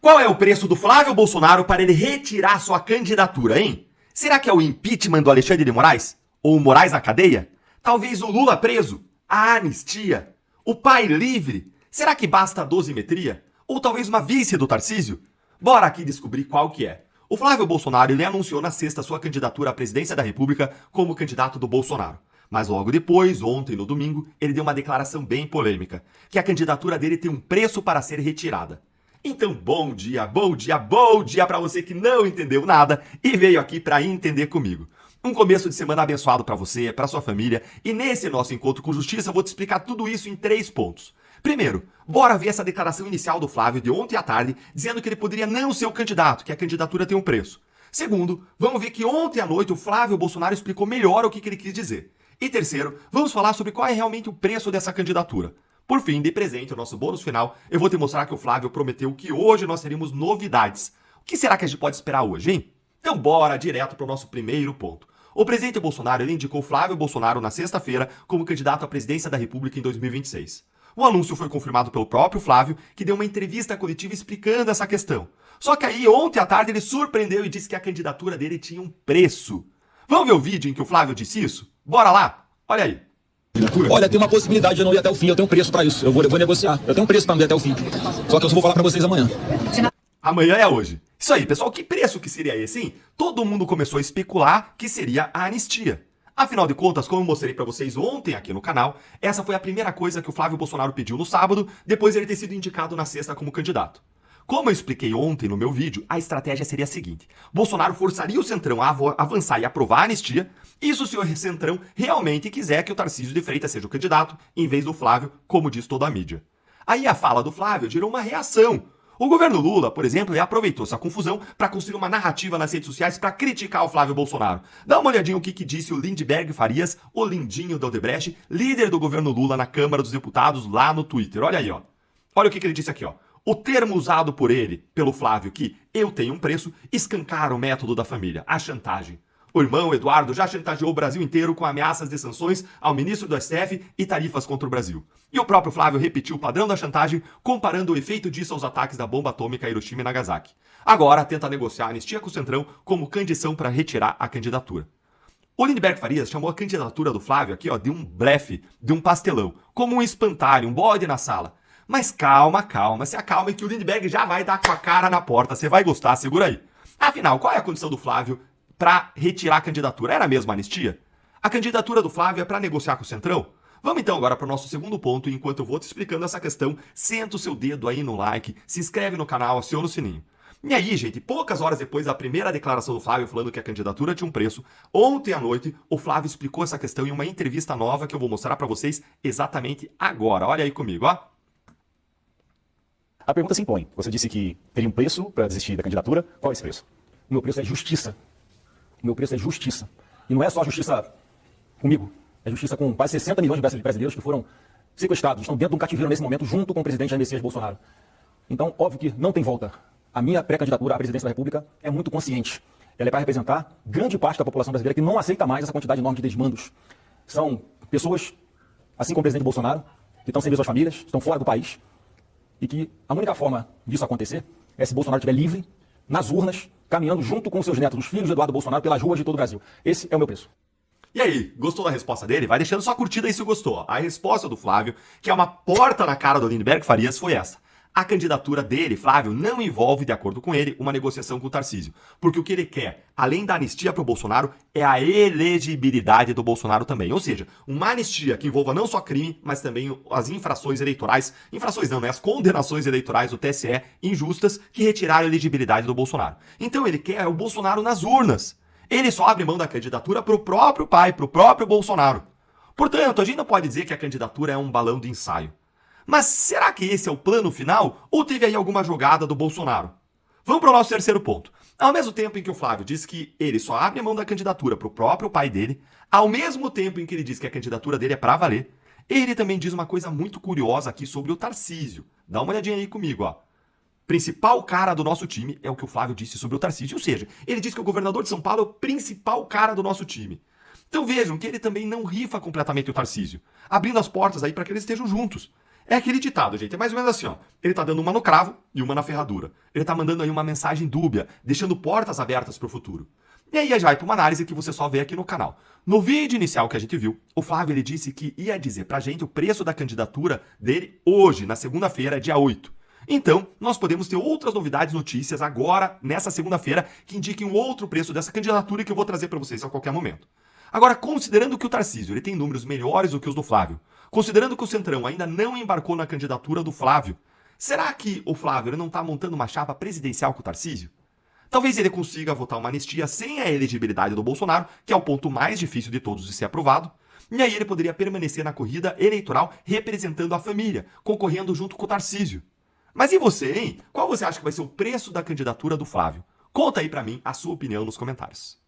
Qual é o preço do Flávio Bolsonaro para ele retirar sua candidatura, hein? Será que é o impeachment do Alexandre de Moraes? Ou o Moraes na cadeia? Talvez o Lula preso? A anistia? O pai livre? Será que basta a dosimetria? Ou talvez uma vice do Tarcísio? Bora aqui descobrir qual que é. O Flávio Bolsonaro ele anunciou na sexta sua candidatura à presidência da República como candidato do Bolsonaro. Mas logo depois, ontem no domingo, ele deu uma declaração bem polêmica, que a candidatura dele tem um preço para ser retirada. Então, bom dia para você que não entendeu nada e veio aqui para entender comigo. Um começo de semana abençoado para você, para sua família, e nesse nosso encontro com justiça eu vou te explicar tudo isso em 3 pontos. Primeiro, bora ver essa declaração inicial do Flávio de ontem à tarde, dizendo que ele poderia não ser o candidato, que a candidatura tem um preço. Segundo, vamos ver que ontem à noite o Flávio Bolsonaro explicou melhor o que ele quis dizer. E terceiro, vamos falar sobre qual é realmente o preço dessa candidatura. Por fim, de presente, o nosso bônus final, eu vou te mostrar que o Flávio prometeu que hoje nós teríamos novidades. O que será que a gente pode esperar hoje, hein? Então bora direto para o nosso primeiro ponto. O presidente Bolsonaro ele indicou Flávio Bolsonaro na sexta-feira como candidato à presidência da República em 2026. O anúncio foi confirmado pelo próprio Flávio, que deu uma entrevista coletiva explicando essa questão. Só que aí, ontem à tarde, ele surpreendeu e disse que a candidatura dele tinha um preço. Vamos ver o vídeo em que o Flávio disse isso? Bora lá? Olha aí. Olha, tem uma possibilidade de eu não ir até o fim, eu tenho um preço para isso, eu vou negociar. Eu tenho um preço para não ir até o fim. Só que eu só vou falar para vocês amanhã. Amanhã é hoje. Isso aí, pessoal, que preço que seria esse, hein? Todo mundo começou a especular que seria a anistia. Afinal de contas, como eu mostrei para vocês ontem aqui no canal, essa foi a primeira coisa que o Flávio Bolsonaro pediu no sábado, depois de ele ter sido indicado na sexta como candidato. Como eu expliquei ontem no meu vídeo, a estratégia seria a seguinte: Bolsonaro forçaria o Centrão a avançar e aprovar a anistia, isso se o Centrão realmente quiser que o Tarcísio de Freitas seja o candidato, em vez do Flávio, como diz toda a mídia. Aí a fala do Flávio gerou uma reação. O governo Lula, por exemplo, aproveitou essa confusão para construir uma narrativa nas redes sociais para criticar o Flávio Bolsonaro. Dá uma olhadinha o que disse o Lindbergh Farias, o lindinho do Odebrecht, líder do governo Lula na Câmara dos Deputados, lá no Twitter. Olha aí, ó. Olha o que ele disse aqui, ó. O termo usado por ele, pelo Flávio, que eu tenho um preço, escancara o método da família, a chantagem. O irmão Eduardo já chantageou o Brasil inteiro com ameaças de sanções ao ministro do STF e tarifas contra o Brasil. E o próprio Flávio repetiu o padrão da chantagem, comparando o efeito disso aos ataques da bomba atômica Hiroshima e Nagasaki. Agora tenta negociar a anistia com o Centrão como condição para retirar a candidatura. O Lindbergh Farias chamou a candidatura do Flávio aqui, ó, de um blefe, de um pastelão, como um espantalho, um bode na sala. Mas calma, se acalma que o Lindbergh já vai dar com a cara na porta, você vai gostar, segura aí. Afinal, qual é a condição do Flávio para retirar a candidatura? Era mesmo a anistia? A candidatura do Flávio é para negociar com o Centrão? Vamos então agora para o nosso segundo ponto, e enquanto eu vou te explicando essa questão, senta o seu dedo aí no like, se inscreve no canal, aciona o sininho. E aí, gente, poucas horas depois da primeira declaração do Flávio falando que a candidatura tinha um preço, ontem à noite o Flávio explicou essa questão em uma entrevista nova que eu vou mostrar para vocês exatamente agora. Olha aí comigo, ó. A pergunta se impõe. Você disse que teria um preço para desistir da candidatura. Qual é esse preço? O meu preço é justiça. O meu preço é justiça. E não é só justiça comigo. É justiça com quase 60 milhões de brasileiros que foram sequestrados, estão dentro de um cativeiro nesse momento, junto com o presidente Jair Messias Bolsonaro. Então, óbvio que não tem volta. A minha pré-candidatura à presidência da República é muito consciente. Ela é para representar grande parte da população brasileira que não aceita mais essa quantidade enorme de desmandos. São pessoas, assim como o presidente Bolsonaro, que estão sem ver suas famílias, estão fora do país, e que a única forma disso acontecer é se Bolsonaro estiver livre, nas urnas, caminhando junto com seus netos, os filhos de Eduardo Bolsonaro, pelas ruas de todo o Brasil. Esse é o meu preço. E aí, gostou da resposta dele? Vai deixando sua curtida aí se gostou. A resposta do Flávio, que é uma porta na cara do Lindbergh Farias, foi essa. A candidatura dele, Flávio, não envolve, de acordo com ele, uma negociação com o Tarcísio. Porque o que ele quer, além da anistia para o Bolsonaro, é a elegibilidade do Bolsonaro também. Ou seja, uma anistia que envolva não só crime, mas também as infrações eleitorais, infrações não, né? As condenações eleitorais do TSE injustas que retiraram a elegibilidade do Bolsonaro. Então ele quer o Bolsonaro nas urnas. Ele só abre mão da candidatura para o próprio pai, para o próprio Bolsonaro. Portanto, a gente não pode dizer que a candidatura é um balão de ensaio. Mas será que esse é o plano final ou teve aí alguma jogada do Bolsonaro? Vamos para o nosso terceiro ponto. Ao mesmo tempo em que o Flávio diz que ele só abre mão da candidatura para o próprio pai dele, ao mesmo tempo em que ele diz que a candidatura dele é para valer, ele também diz uma coisa muito curiosa aqui sobre o Tarcísio. Dá uma olhadinha aí comigo, ó. Principal cara do nosso time é o que o Flávio disse sobre o Tarcísio, ou seja, ele diz que o governador de São Paulo é o principal cara do nosso time. Então vejam que ele também não rifa completamente o Tarcísio, abrindo as portas aí para que eles estejam juntos. É aquele ditado, gente. É mais ou menos assim, ó. Ele tá dando uma no cravo e uma na ferradura. Ele tá mandando aí uma mensagem dúbia, deixando portas abertas pro futuro. E aí já vai para uma análise que você só vê aqui no canal. No vídeo inicial que a gente viu, o Flávio ele disse que ia dizer pra gente o preço da candidatura dele hoje, na segunda-feira, dia 8. Então, nós podemos ter outras novidades, notícias agora, nessa segunda-feira, que indiquem um outro preço dessa candidatura que eu vou trazer para vocês a qualquer momento. Agora, considerando que o Tarcísio ele tem números melhores do que os do Flávio, considerando que o Centrão ainda não embarcou na candidatura do Flávio, será que o Flávio ele não está montando uma chapa presidencial com o Tarcísio? Talvez ele consiga votar uma anistia sem a elegibilidade do Bolsonaro, que é o ponto mais difícil de todos de ser aprovado, e aí ele poderia permanecer na corrida eleitoral representando a família, concorrendo junto com o Tarcísio. Mas e você, hein? Qual você acha que vai ser o preço da candidatura do Flávio? Conta aí pra mim a sua opinião nos comentários.